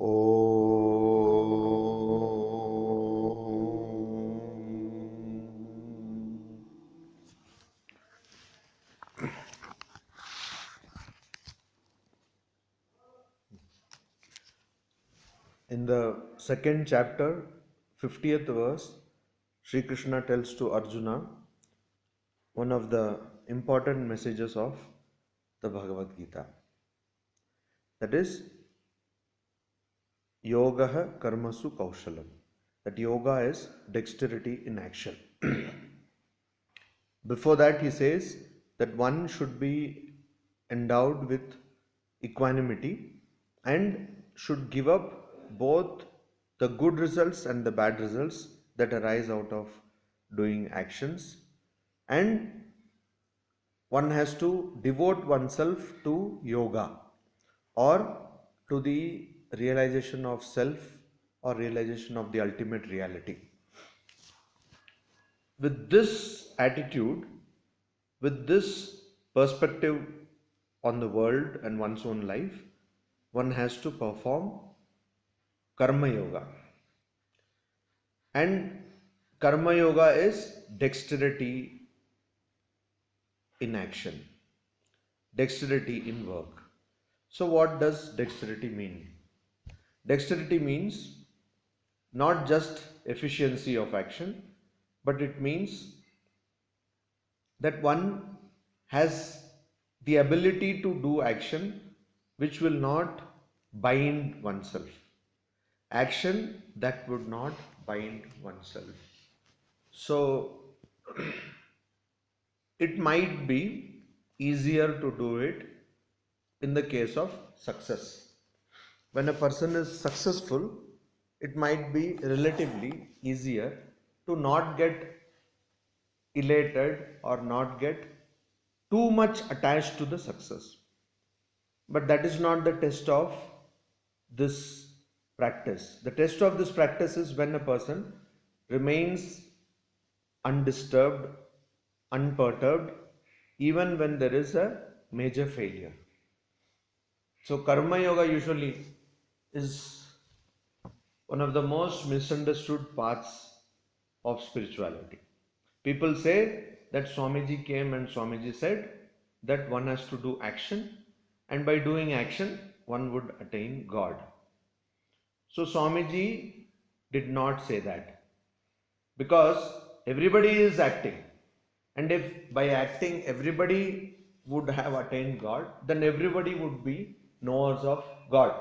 In the second chapter, 50th verse, Sri Krishna tells to Arjuna one of the important messages of the Bhagavad Gita. That is, Yogaha Karmasu Kaushalam. That yoga is dexterity in action. Before that, he says that one should be endowed with equanimity and should give up both the good results and the bad results that arise out of doing actions, and one has to devote oneself to yoga or to the realization of self or realization of the ultimate reality. With this attitude, with this perspective on the world and one's own life, one has to perform karma yoga. And karma yoga is dexterity in action, dexterity in work. So what does dexterity mean? Dexterity means not just efficiency of action, but it means that one has the ability to do action which will not bind oneself. Action that would not bind oneself. So it might be easier to do it in the case of success. When a person is successful, it might be relatively easier to not get elated or not get too much attached to the success. But that is not the test of this practice. The test of this practice is when a person remains undisturbed, unperturbed, even when there is a major failure. So karma yoga usually is one of the most misunderstood parts of spirituality. People say that Swamiji came and Swamiji said that one has to do action, and by doing action one would attain God. So Swamiji did not say that, because everybody is acting, and if by acting everybody would have attained God, then everybody would be knowers of God.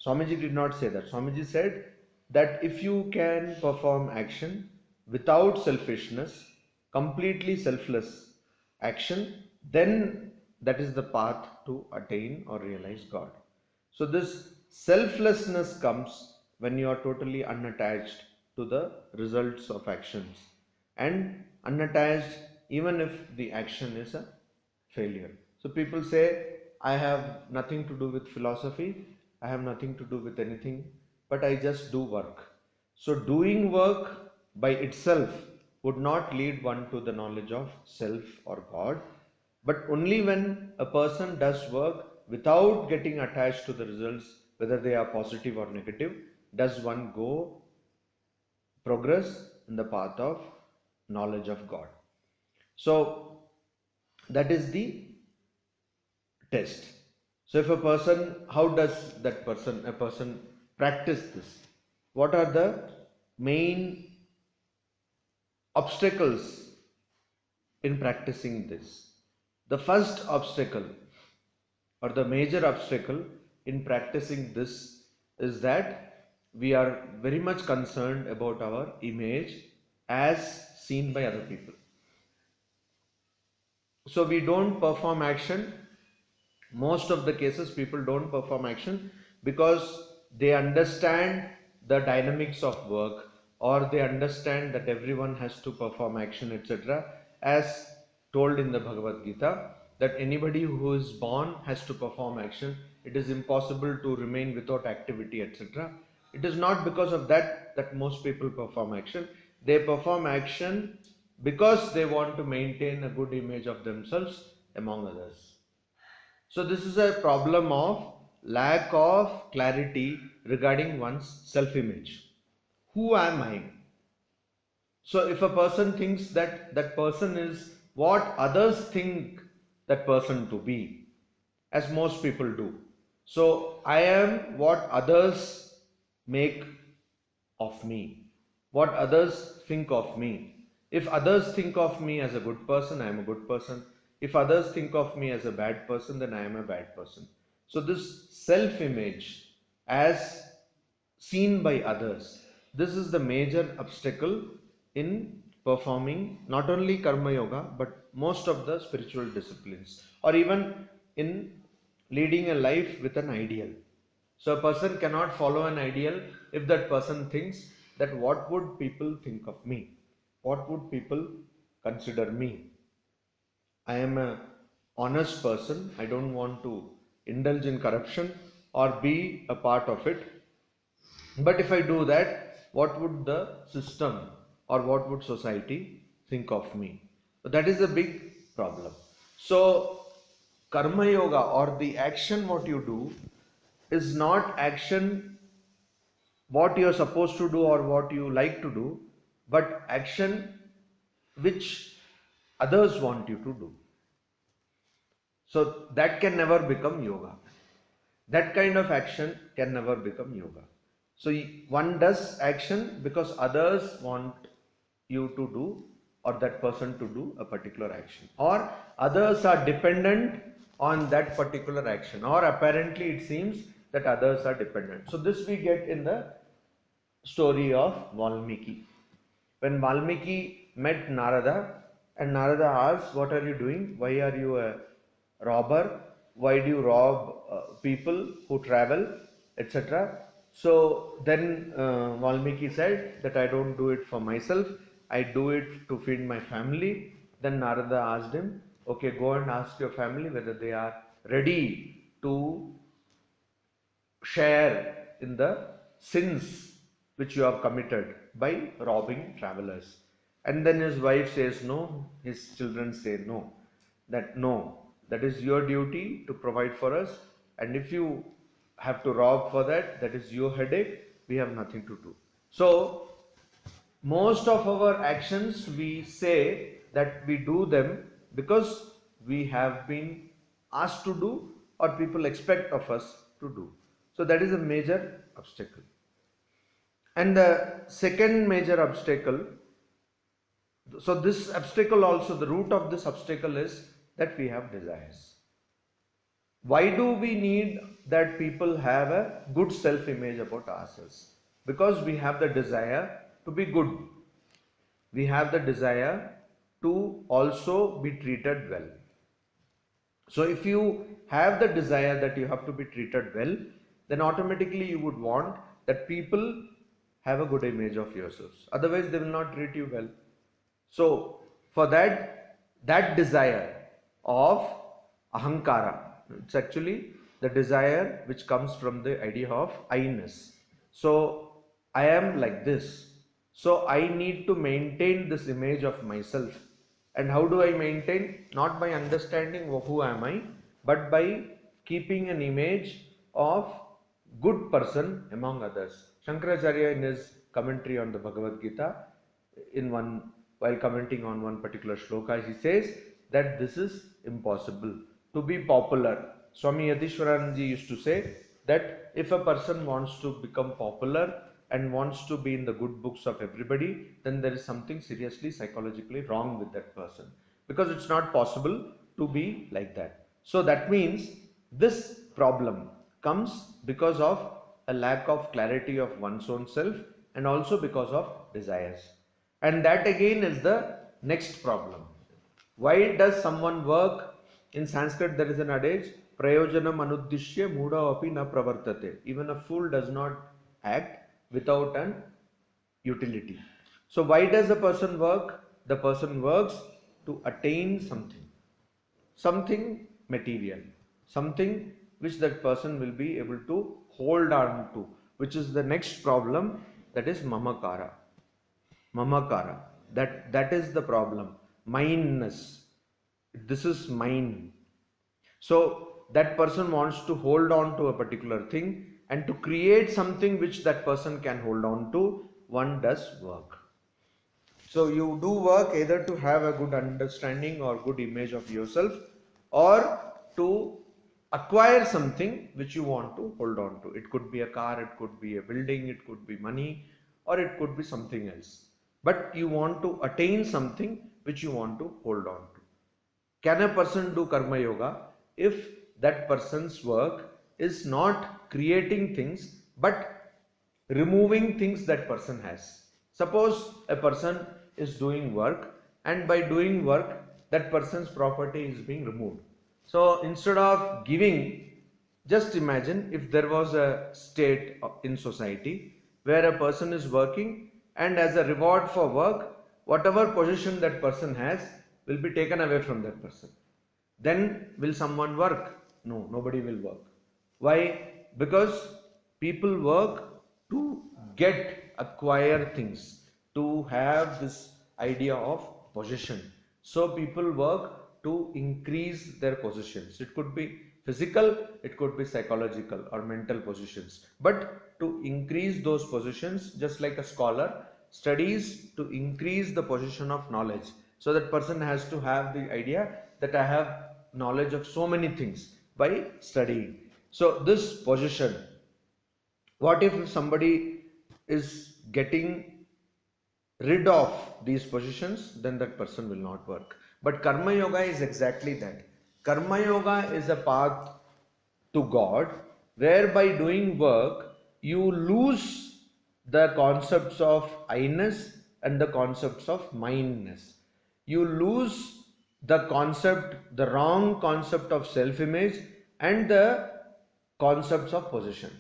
Swamiji did not say that. Swamiji said that if you can perform action without selfishness, completely selfless action, then that is the path to attain or realize God. So this selflessness comes when you are totally unattached to the results of actions, and unattached even if the action is a failure. So people say, I have nothing to do with philosophy, I have nothing to do with anything, but I just do work. So doing work by itself would not lead one to the knowledge of self or God, but only when a person does work without getting attached to the results, whether they are positive or negative, does one go progress in the path of knowledge of God. So that is the test. So if a person, how does a person practice this? What are the main obstacles in practicing this? The first obstacle or the major obstacle in practicing this is that we are very much concerned about our image as seen by other people. So we don't perform action. Most of the cases people don't perform action because they understand the dynamics of work, or they understand that everyone has to perform action, etc. As told in the Bhagavad Gita, that anybody who is born has to perform action. It is impossible to remain without activity, etc. It is not because of that that most people perform action. They perform action because they want to maintain a good image of themselves among others. So this is a problem of lack of clarity regarding one's self-image. Who am I? So if a person thinks that that person is what others think that person to be, as most people do. So I am what others make of me, what others think of me. If others think of me as a good person, I am a good person. If others think of me as a bad person, then I am a bad person. So this self-image as seen by others, this is the major obstacle in performing not only karma yoga but most of the spiritual disciplines, or even in leading a life with an ideal. So a person cannot follow an ideal if that person thinks that what would people think of me? What would people consider me? I am a honest person. I don't want to indulge in corruption or be a part of it. But if I do that, what would the system or what would society think of me? So that is a big problem. So karma yoga, or the action what you do, is not action what you are supposed to do or what you like to do, but action which others want you to do. So that can never become yoga. That kind of action can never become yoga. So one does action because others want you to do, or that person to do a particular action, or others are dependent on that particular action, or apparently it seems that others are dependent. So this we get in the story of Valmiki. When Valmiki met Narada, and Narada asked, what are you doing? Why are you a robber? Why do you rob people who travel, etc.? So then Valmiki said that I don't do it for myself, I do it to feed my family. Then Narada asked him, okay, go and ask your family whether they are ready to share in the sins which you have committed by robbing travelers. And then his wife says no, his children say no, that is your duty to provide for us, and if you have to rob for that, that is your headache, we have nothing to do. So most of our actions, we say that we do them because we have been asked to do, or people expect of us to do. So that is a major obstacle. And the second major obstacle, so this obstacle also, the root of this obstacle is that we have desires. Why do we need that people have a good self-image about ourselves? Because we have the desire to be good. We have the desire to also be treated well. So if you have the desire that you have to be treated well, then automatically you would want that people have a good image of yourselves. Otherwise they will not treat you well. So for that desire of ahankara, it's actually the desire which comes from the idea of I-ness. So I am like this. So I need to maintain this image of myself. And how do I maintain? Not by understanding who am I, but by keeping an image of good person among others. Shankaracharya, in his commentary on the Bhagavad Gita, while commenting on one particular shloka, he says that this is impossible. To be popular, Swami Yadishwaranji used to say that if a person wants to become popular and wants to be in the good books of everybody, then there is something seriously psychologically wrong with that person, because it's not possible to be like that. So that means this problem comes because of a lack of clarity of one's own self, and also because of desires. And that again is the next problem. Why does someone work? In Sanskrit there is an adage, prayojanam anuddishya muda api na pravartate. Even a fool does not act without an utility. So why does a person work? The person works to attain something material, something which that person will be able to hold on to, which is the next problem, that is mamakara. Mamakara, that is the problem. Mineness. This is mine. So that person wants to hold on to a particular thing, and to create something which that person can hold on to, one does work. So you do work either to have a good understanding or good image of yourself, or to acquire something which you want to hold on to. It could be a car, it could be a building, it could be money, or it could be something else. But you want to attain something which you want to hold on to. Can a person do karma yoga if that person's work is not creating things but removing things that person has? Suppose a person is doing work, and by doing work that person's property is being removed. So instead of giving, just imagine if there was a state in society where a person is working, and as a reward for work, whatever position that person has will be taken away from that person. Then will someone work? No, nobody will work. Why? Because people work to acquire things, to have this idea of possession. So people work to increase their possessions. It could be physical, it could be psychological or mental possessions. But to increase those possessions, just like a scholar studies to increase the possession of knowledge. So that person has to have the idea that I have knowledge of so many things by studying. So this possession, what if somebody is getting rid of these possessions, then that person will not work. But karma yoga is exactly that. Karma yoga is a path to God, where by doing work you lose the concepts of I-ness and the concepts of mindness. You lose the wrong concept of self-image and the concepts of possession.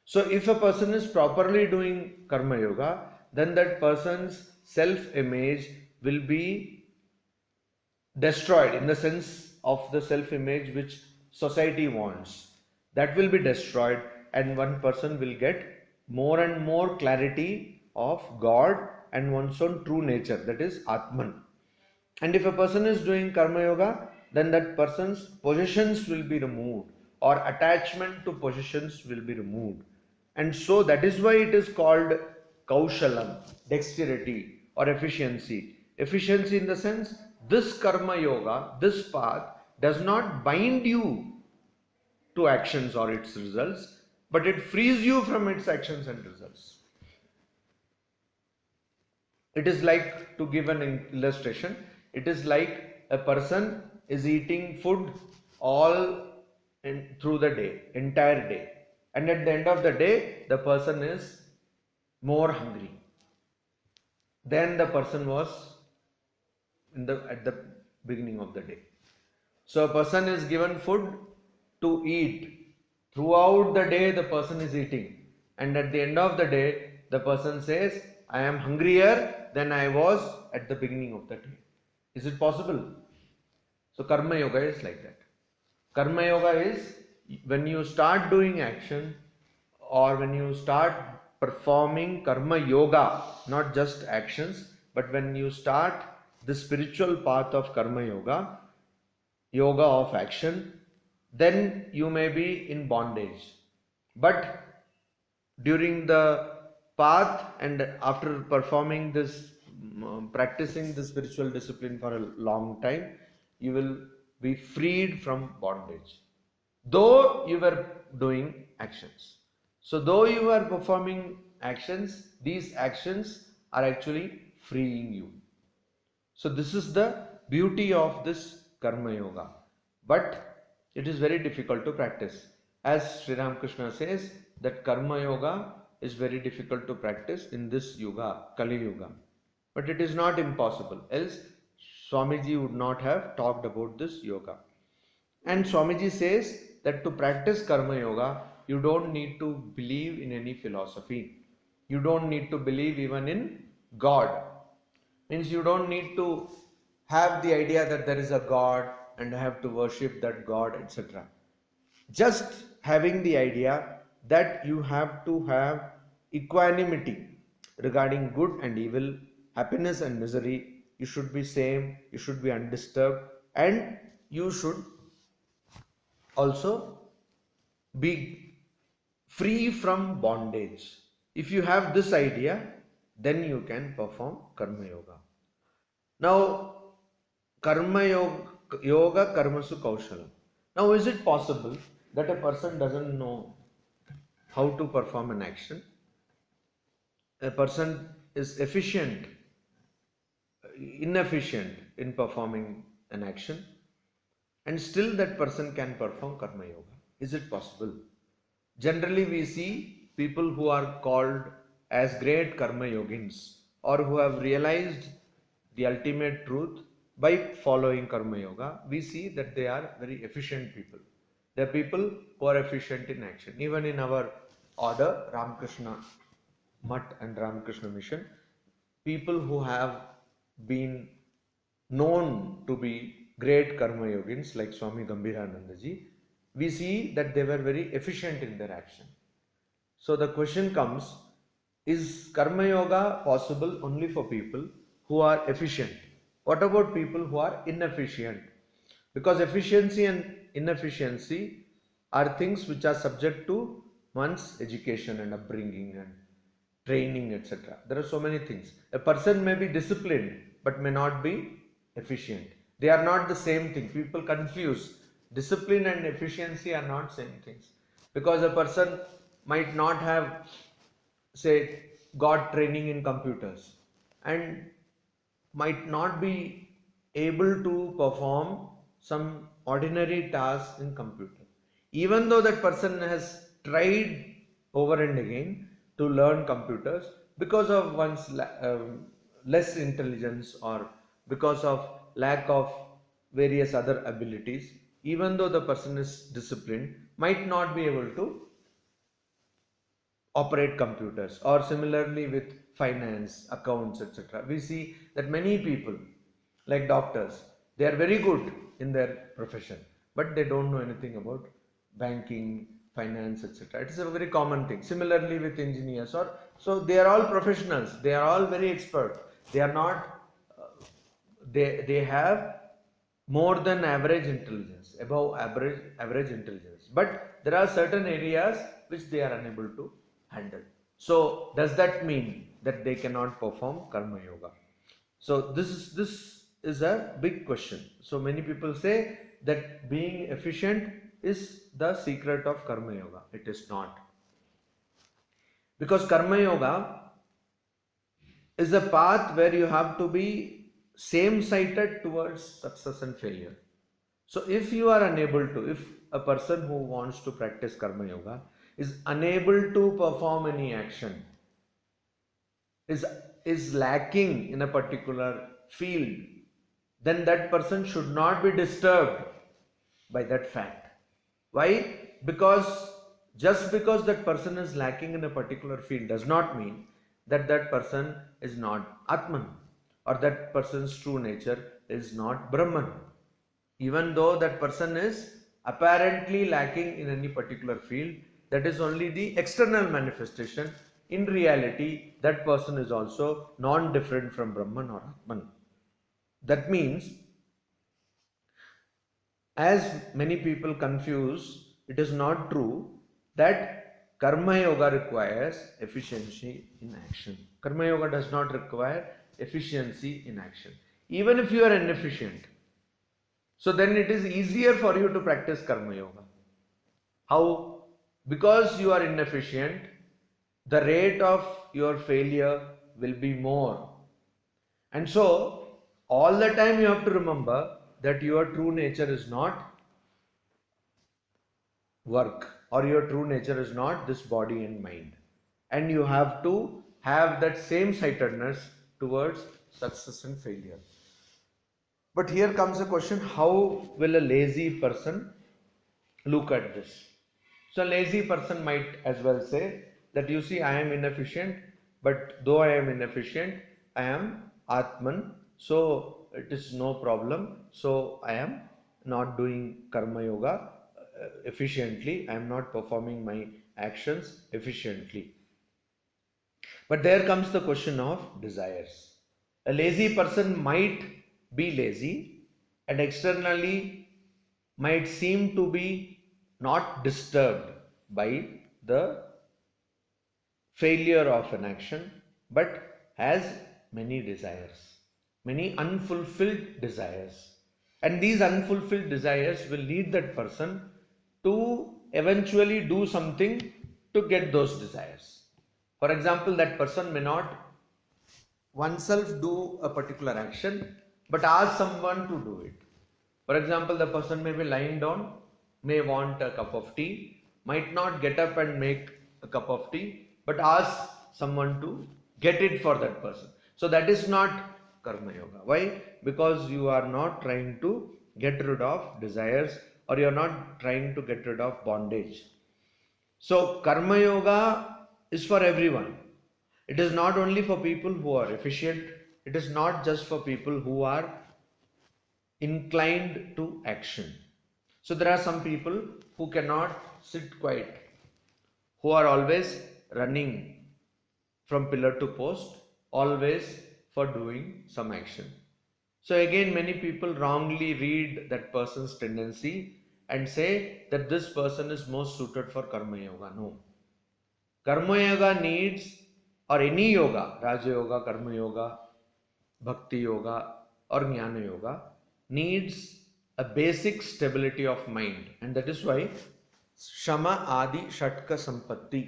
So if a person is properly doing karma yoga, then that person's self-image will be destroyed, in the sense of the self-image which society wants. That will be destroyed, and one person will get more and more clarity of God and one's own true nature, that is Atman. And if a person is doing karma yoga, then that person's possessions will be removed, or attachment to possessions will be removed. And so that is why it is called kaushalam, dexterity or efficiency. Efficiency in the sense, this karma yoga, this path does not bind you to actions or its results, but it frees you from its actions and results. It is like, to give an illustration, it is like a person is eating food all through the day, entire day, and at the end of the day the person is more hungry than the person was at the beginning of the day. So a person is given food to eat. Throughout the day the person is eating, and at the end of the day the person says, I am hungrier than I was at the beginning of the day. Is it possible? So karma yoga is like that. Karma yoga is when you start doing action, or when you start performing karma yoga, not just actions, but when you start the spiritual path of karma yoga, yoga of action, then you may be in bondage. But during the path and after performing this, practicing the spiritual discipline for a long time, you will be freed from bondage, though you were doing actions. So though you are performing actions, these actions are actually freeing you. So this is the beauty of this karma yoga. But it is very difficult to practice. As Sri Ramakrishna says, that karma yoga is very difficult to practice in this yuga, Kali Yuga. But it is not impossible, else Swamiji would not have talked about this yoga. And Swamiji says that to practice karma yoga, you don't need to believe in any philosophy. You don't need to believe even in God. Means you don't need to have the idea that there is a God and have to worship that God, etc. Just having the idea that you have to have equanimity regarding good and evil, happiness and misery, you should be same, you should be undisturbed, and you should also be free from bondage. If you have this idea, then you can perform Karma Yoga. Now, Karma Yoga Karmasu Kaushala. Now, is it possible that a person doesn't know how to perform an action? A person is inefficient in performing an action, and still that person can perform Karma Yoga. Is it possible? Generally, we see people who are called as great Karma Yogins, or who have realized the ultimate truth by following Karma Yoga. We see that they are very efficient people. They are people who are efficient in action. Even in our order, Ramakrishna Mutt and Ramakrishna Mission, people who have been known to be great Karma Yogins like Swami Gambhiranandaji, we see that they were very efficient in their action. So the question comes, is Karma Yoga possible only for people who are efficient? What about people who are inefficient? Because efficiency and inefficiency are things which are subject to one's education and upbringing and training, etc. There are so many things. A person may be disciplined but may not be efficient. They are not the same thing. People confuse. Discipline and efficiency are not same things. Because a person might not have, say, got training in computers and might not be able to perform some ordinary tasks in computer. Even though that person has tried over and again to learn computers, because of one's less intelligence or because of lack of various other abilities, even though the person is disciplined, might not be able to operate computers. Or similarly with finance, accounts, etc. We see that many people, like doctors, they are very good in their profession, but they don't know anything about banking, finance, etc. It is a very common thing. Similarly with engineers, so they are all professionals, they are all very expert. They are not, they have more than average intelligence, above average intelligence, but there are certain areas which they are unable to handle. So does that mean that they cannot perform Karma Yoga? So this is a big question. So many people say that being efficient is the secret of Karma Yoga. It is not. Because Karma Yoga is a path where you have to be same-sighted towards success and failure. So if you are unable to, if a person who wants to practice Karma Yoga is unable to perform any action, is lacking in a particular field, then that person should not be disturbed by that fact. Why? Because just because that person is lacking in a particular field does not mean that that person is not Atman, or that person's true nature is not Brahman. Even though that person is apparently lacking in any particular field, that is only the external manifestation. In reality, that person is also non-different from Brahman or Atman. That means, as many people confuse, it is not true that Karma Yoga requires efficiency in action. Karma Yoga does not require efficiency in action. Even if you are inefficient, so then it is easier for you to practice Karma Yoga. How? Because you are inefficient, the rate of your failure will be more. And so, all the time you have to remember that your true nature is not work, or your true nature is not this body and mind. And you have to have that same sightedness towards success and failure. But here comes the question, how will a lazy person look at this? So a lazy person might as well say that, you see, I am inefficient, but though I am inefficient, I am Atman, so it is no problem. So I am not doing Karma Yoga efficiently, I am not performing my actions efficiently. But there comes the question of desires. A lazy person might be lazy and externally might seem to be not disturbed by the failure of an action, but has many desires, many unfulfilled desires. And these unfulfilled desires will lead that person to eventually do something to get those desires. For example, that person may not oneself do a particular action, but ask someone to do it. For example, the person may be lying down, may want a cup of tea, might not get up and make a cup of tea, but ask someone to get it for that person. So that is not karma yoga. Why? Because you are not trying to get rid of desires, or you are not trying to get rid of bondage. So karma yoga is for everyone. It is not only for people who are efficient. It is not just for people who are inclined to action. So there are some people who cannot sit quiet, who are always running from pillar to post, always for doing some action. So again, many people wrongly read that person's tendency and say that this person is most suited for karma yoga. No. Karma yoga needs, or any yoga, Raja Yoga, Karma Yoga, Bhakti Yoga or Jnana Yoga, needs a basic stability of mind. And that is why Shama Adi Shatka Sampatti,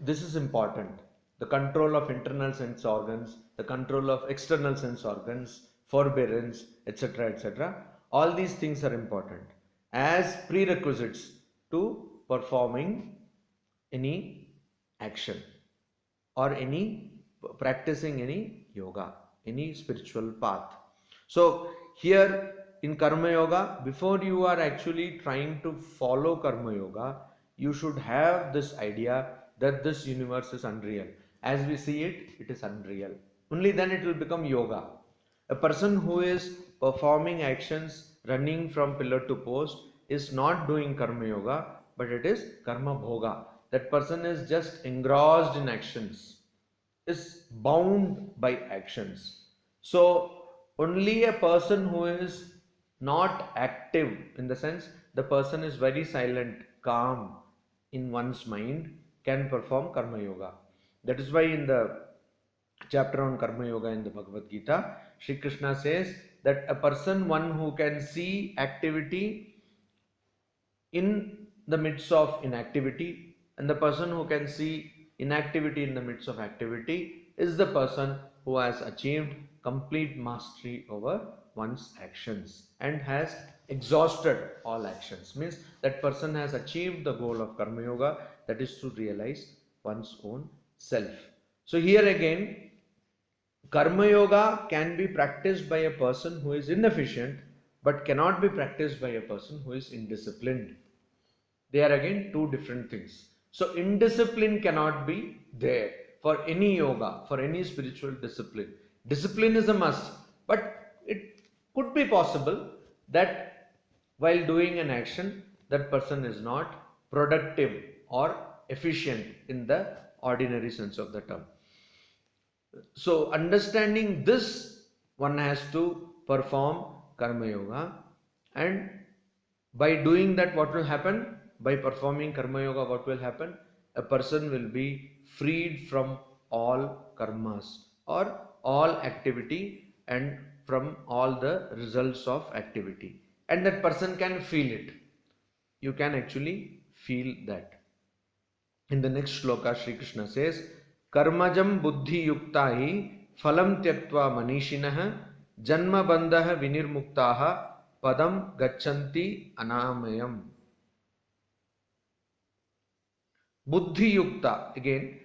this is important. The control of internal sense organs, the control of external sense organs, forbearance, etc., etc. All these things are important as prerequisites to performing any action or practicing any yoga, any spiritual path. So here in Karma Yoga, before you are actually trying to follow Karma Yoga, you should have this idea that this universe is unreal. As we see it, it is unreal. Only then it will become yoga. A person who is performing actions, running from pillar to post, is not doing Karma Yoga, but it is Karma Bhoga. That person is just engrossed in actions, is bound by actions. So only a person who is not active, in the sense the person is very silent, calm in one's mind, can perform Karma Yoga. That is why in the chapter on Karma Yoga in the Bhagavad Gita, Sri Krishna says that a person, one who can see activity in the midst of inactivity, and the person who can see inactivity in the midst of activity, is the person who has achieved complete mastery over one's actions and has exhausted all actions. Means that person has achieved the goal of Karma Yoga, that is to realize one's own self. So here again, Karma Yoga can be practiced by a person who is inefficient, but cannot be practiced by a person who is indisciplined. They are again two different things. So indiscipline cannot be there for any yoga, for any spiritual discipline. Discipline is a must, but it could be possible that while doing an action, that person is not productive or efficient in the ordinary sense of the term. So understanding this, one has to perform Karma Yoga, and by doing that, what will happen? By performing Karma Yoga, what will happen? A person will be freed from all karmas or all activity and from all the results of activity, and that person can feel it. You can actually feel that. In the next shloka, Sri Krishna says, Karmajam buddhi yukta hi phalam tyaktva manishinah janma bandha vinirmuktaha padam gacchanti anamayam. Buddhi yukta, again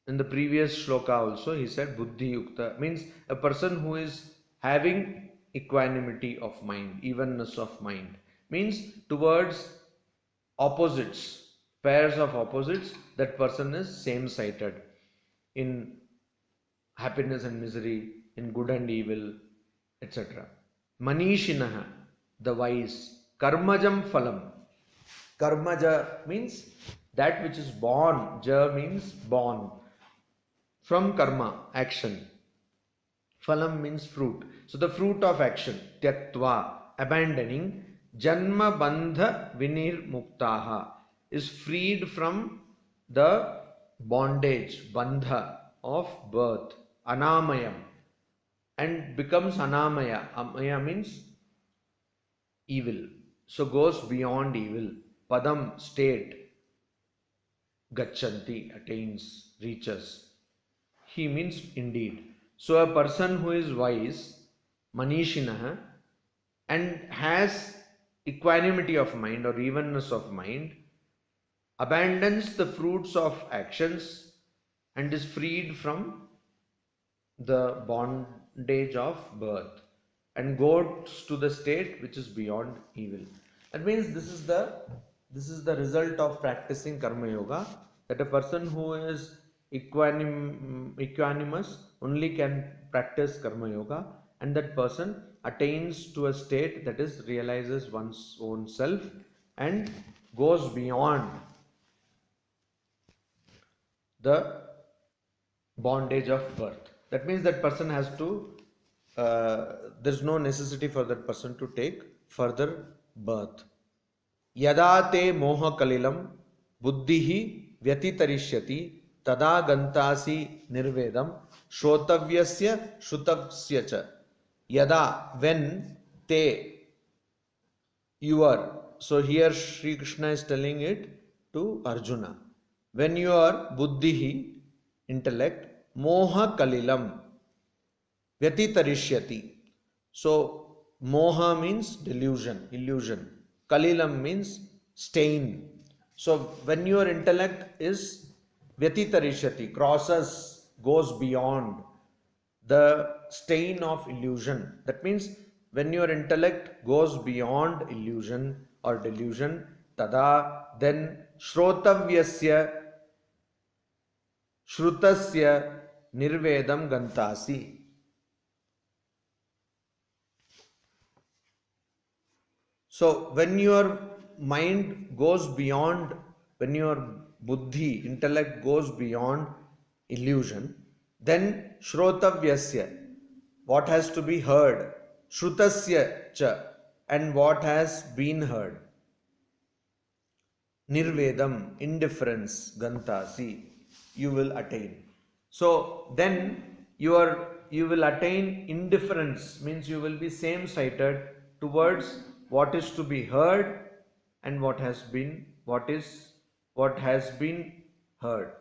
in the previous shloka also he said buddhi yukta, means a person who is having equanimity of mind, evenness of mind, means towards opposites, pairs of opposites, that person is same-sighted in happiness and misery, in good and evil, etc. Manishinaha, the wise. Karmajam phalam. Karmaja means that which is born. Ja means born. From karma, action. Phalam means fruit. So the fruit of action. Tyaktva, abandoning. Janma bandha vinir muktaha is freed from the bondage, bandha of birth, anamayam, and becomes anamaya. Amaya means evil. So goes beyond evil. Padam, state. Gachanti, attains, reaches. He means indeed. So a person who is wise, manishinaha, and has equanimity of mind or evenness of mind, abandons the fruits of actions and is freed from the bondage of birth and goes to the state which is beyond evil. That means this is the result of practicing karma yoga, that a person who is equanimous only can practice karma yoga, and that person attains to a state that is realizes one's own self and goes beyond the bondage of birth. That means that person has to, there's no necessity for that person to take further birth. Yada te moha kalilam buddhihi vyatitarishyati tada gantasi nirvedam shrotavyasya shrutavsya cha. Yada, when, te, your. So here Sri Krishna is telling it to Arjuna. When your buddhihi, intellect, moha kalilam vyatitarishyati. So moha means delusion, illusion. Kalilam means stain. So when your intellect is vyatitarishyati, crosses, goes beyond the stain of illusion. That means when your intellect goes beyond illusion or delusion, tada, then shrotavyasya shrutasya nirvedam gantasi. So when your mind goes beyond, when your buddhi, intellect goes beyond illusion, then shrotavyasya, what has to be heard, shrutasya cha, and what has been heard, nirvedam, indifference, gantasi, you will attain. So then you will attain indifference, means you will be same sighted towards what is to be heard and what has been heard.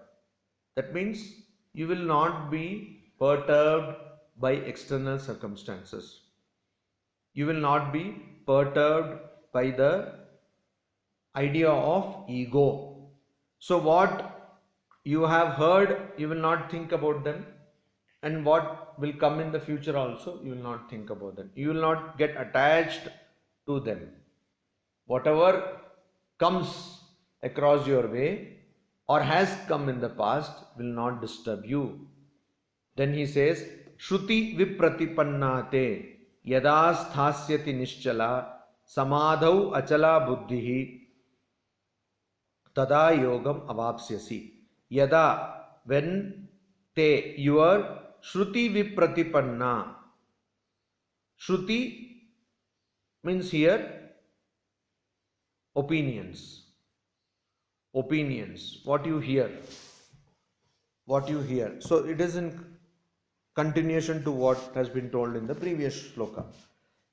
That means you will not be perturbed by external circumstances. You will not be perturbed by the idea of ego. So what you have heard, you will not think about them, and what will come in the future also, you will not think about them. You will not get attached to them. Whatever comes across your way or has come in the past will not disturb you. Then he says, Shruti vipratipannate yada sthasyati nischala samadhau achala buddhihi tada yogam avapsyasi. Yada, when, te, your, Shruti vipratipanna. Shruti means here opinions. Opinions, what you hear. So it is in continuation to what has been told in the previous shloka.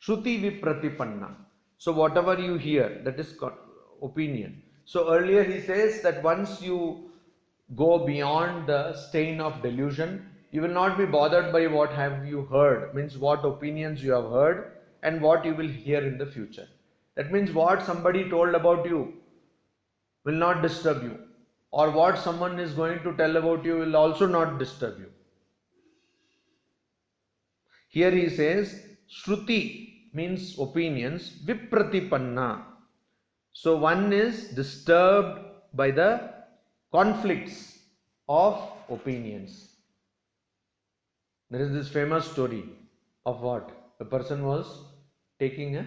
Shruti vipratipanna. So whatever you hear, that is opinion. So earlier he says that once you go beyond the stain of delusion, you will not be bothered by what have you heard, means what opinions you have heard and what you will hear in the future. That means what somebody told about you will not disturb you, or what someone is going to tell about you will also not disturb you. Here he says Shruti means opinions, vipratipanna. So one is disturbed by the conflicts of opinions. There is this famous story of what? A person was taking a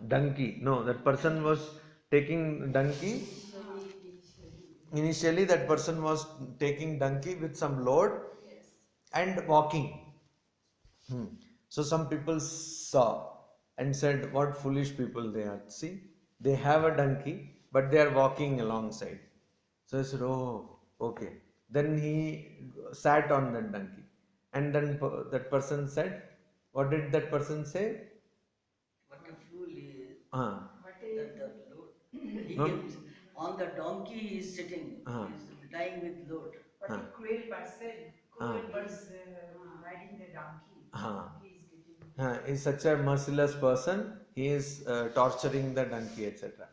donkey. No, that person was taking donkey. Initially, that person was taking donkey with some load and walking. So some people saw and said, what foolish people they are. See, they have a donkey, but they are walking alongside. So he said, oh, okay. Then he sat on that donkey. And then that person said, what did that person say? What a fool he is. Ah. The load. He No? gives, on the donkey he is sitting. Ah. He is lying with load. But Ah. a cruel was riding the donkey. Ah. He is getting. He is such a merciless person, he is torturing the donkey, etc.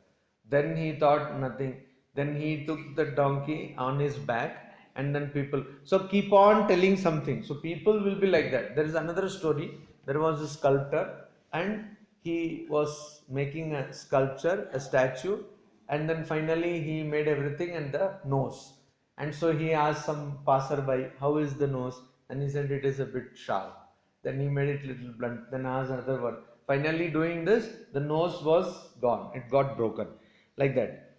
Then he thought nothing. Then he took the donkey on his back, and then people. So keep on telling something. So people will be like that. There is another story. There was a sculptor, and he was making a sculpture, a statue, and then finally he made everything and the nose. And so he asked some passerby, how is the nose? And he said it is a bit sharp. Then he made it little blunt. Then asked another one. Finally doing this, the nose was gone. It got broken. Like that.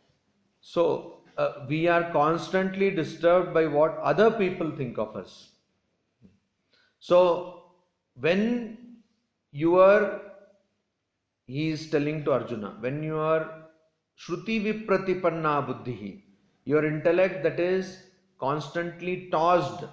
So we are constantly disturbed by what other people think of us. So when he is telling to Arjuna, when you are Shruti Vipratipanna Buddhihi, your intellect that is constantly tossed,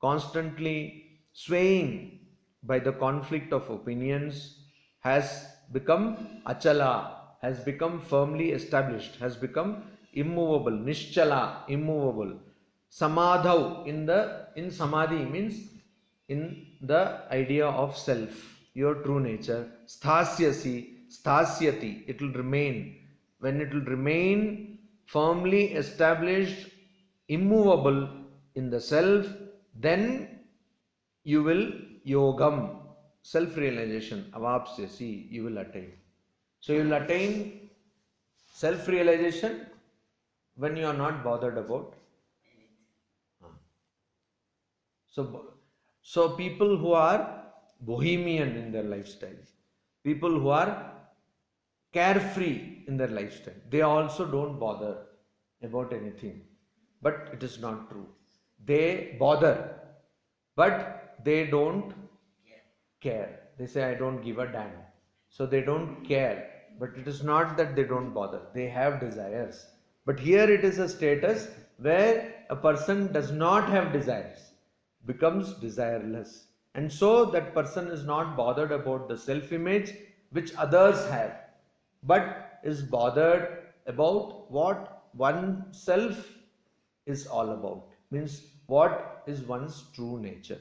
constantly swaying by the conflict of opinions, has become achala, has become firmly established, has become immovable, nishchala, immovable. Samadhau in samadhi means in the idea of self, your true nature. Sthasyasi, sthasyati, it will remain. When it will remain firmly established, immovable in the self, then you will yogam, self-realization, avapsyasi, you will attain. So you will attain self-realization when you are not bothered about. So people who are bohemian in their lifestyle, people who are carefree in their lifestyle, they also don't bother about anything. But it is not true. They bother, but they don't care. They say, I don't give a damn. So they don't care. But it is not that they don't bother. They have desires. But here it is a status where a person does not have desires, becomes desireless. And so that person is not bothered about the self-image which others have, but is bothered about what oneself is all about. Means what is one's true nature.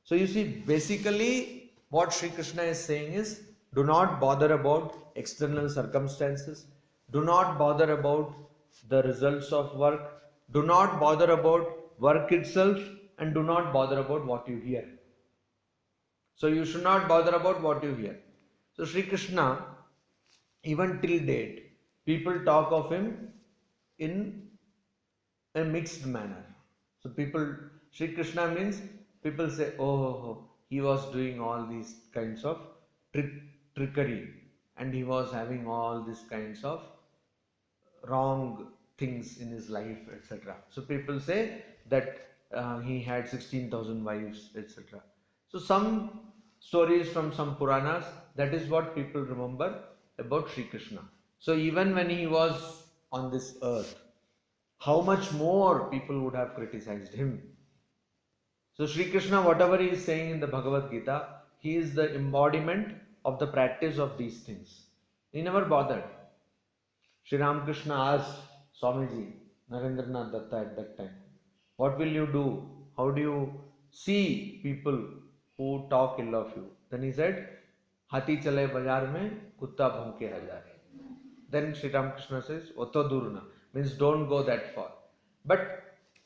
So you see, basically what Sri Krishna is saying is, do not bother about external circumstances, do not bother about the results of work, do not bother about work itself, and do not bother about what you hear. So you should not bother about what you hear. So Sri Krishna, even till date, people talk of him in a mixed manner. So Sri Krishna means people say, oh, he was doing all these kinds of trickery, and he was having all these kinds of wrong things in his life, etc. So people say that he had 16,000 wives, etc. So some stories from some Puranas, that is what people remember about Sri Krishna. So even when he was on this earth, how much more people would have criticized him. So Sri Krishna, whatever he is saying in the Bhagavad Gita, he is the embodiment of the practice of these things. He never bothered. Sri Ramakrishna asked Swamiji Narendranath Datta at that time, what will you do? How do you see people who talk ill of you? Then he said, Hati chale bazaar mein, kutta bhonke hajar. Then Sri Ramakrishna says, Oto durna, means don't go that far. But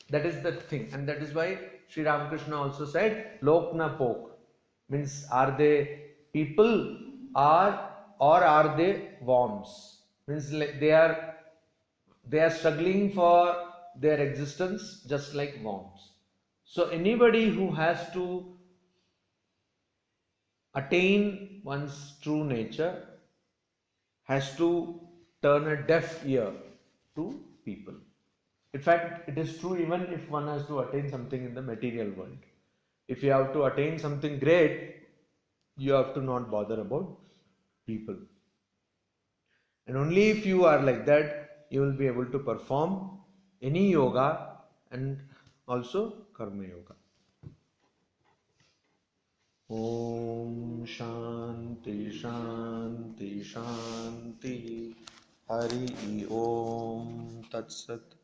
that is the thing, and that is why Sri Ramakrishna also said, Lokna pok, means are they people or are they worms? Means they are struggling for their existence just like worms. So anybody who has to attain one's true nature has to turn a deaf ear to people. In fact, it is true even if one has to attain something in the material world. If you have to attain something great, You have to not bother about people. And only if you are like that, you will be able to perform any yoga and also karma yoga. Om Shanti Shanti Shanti. Hari Om Tat Sat.